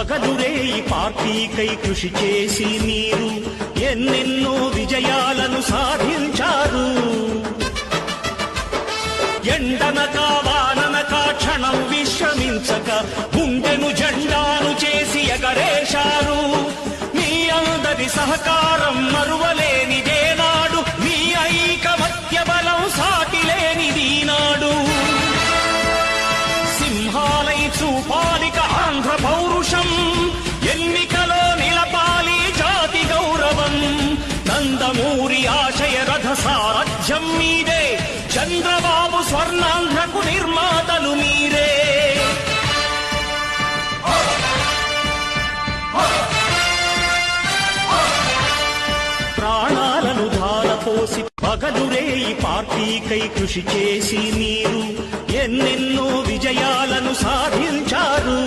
పగలురేయి పార్టీకై కృషి చేసి మీరు ఎన్నెన్నో విజయాలను సాధించారు. ఎండనక వాననక క్షణం విశ్రమించక గుండెను జెండాను చేసి ఎగరేశారు. మీ అందరి సహకారం మరువలేనిదే నాడు, మీ ఐకమత్య బలం సాటిలేనిది నాడు. సింహాలై చూపాలిక ఆంధ్ర పౌరుషం, ఎన్నికలో నిలపాలి జాతి గౌరవం. నందమూరి ఆశయ రథ సారథ్యం మీదే, చంద్రబాబు స్వర్ణాంధ్రకు నిర్మాతలు మీరే. ప్రాణాలను ధారపోసి పగలురేయి పార్టీకై కృషి చేసి మీరు ఎన్నెన్నో విజయాలను సాధించారు.